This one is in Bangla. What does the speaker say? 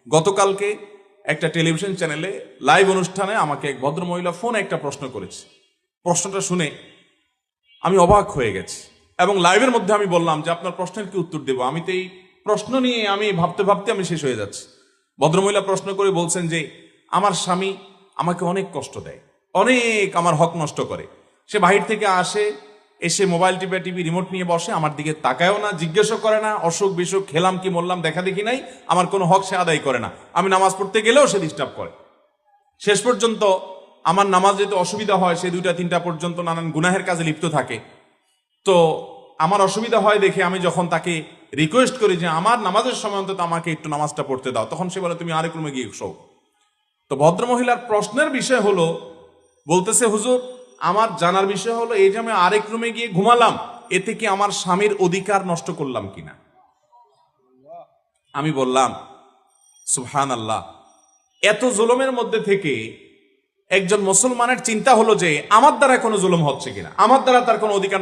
গতকালকে একটা টেলিভিশন চ্যানেলে লাইভ অনুষ্ঠানে আমাকে এক ভদ্রমহিলা ফোনে একটা প্রশ্ন করেছে। প্রশ্নটা শুনে আমি অবাক হয়ে গেছি এবং লাইভের মধ্যে আমি বললাম যে আপনার প্রশ্নের কি উত্তর দেব, আমি তো এই প্রশ্ন নিয়ে আমি ভাবতে ভাবতে আমি শেষ হয়ে যাচ্ছি। ভদ্রমহিলা প্রশ্ন করে বলছেন যে আমার স্বামী আমাকে অনেক কষ্ট দেয়, অনেক আমার হক নষ্ট করে। সে বাহির থেকে আসে, এসে মোবাইল টিভি রিমোট নিয়ে বসে, আমার দিকে তাকায়ও না, জিজ্ঞেসও করে না, অসুখ বিসুখ খেলাম কি মরলাম দেখা দেখি নাই, আমার কোনো হক সে আদায় করে না। আমি নামাজ পড়তে গেলেও সে ডিস্টার্ব করে। শেষ পর্যন্ত আমার নামাজ যেতে অসুবিধা হয়, সে 2টা-3টা পর্যন্ত নানান গুনাহের কাজে লিপ্ত থাকে। তো আমার অসুবিধা হয় দেখে আমি যখন তাকে রিকোয়েস্ট করি যে আমার নামাজের সময় অন্তত আমাকে একটু নামাজটা পড়তে দাও, তখন সে বলে তুমি আরেক রুমে গিয়ে শোও। তো ভদ্রমহিলার প্রশ্নের বিষয় হলো, বলতেছে হুজুর আমার জানার বিষয় হলো এই যে আমি আরেক রুমে গিয়ে ঘুমালাম, এতে কি আমার স্বামীর অধিকার নষ্ট করলাম কিনা। আমি বললাম সুবহানাল্লাহ, এত জুলুমের মধ্যে থেকে একজন মুসলমানের চিন্তা হলো যে আমার দ্বারা কোনো জুলুম হচ্ছে কিনা, আমার দ্বারা তার কোনো অধিকার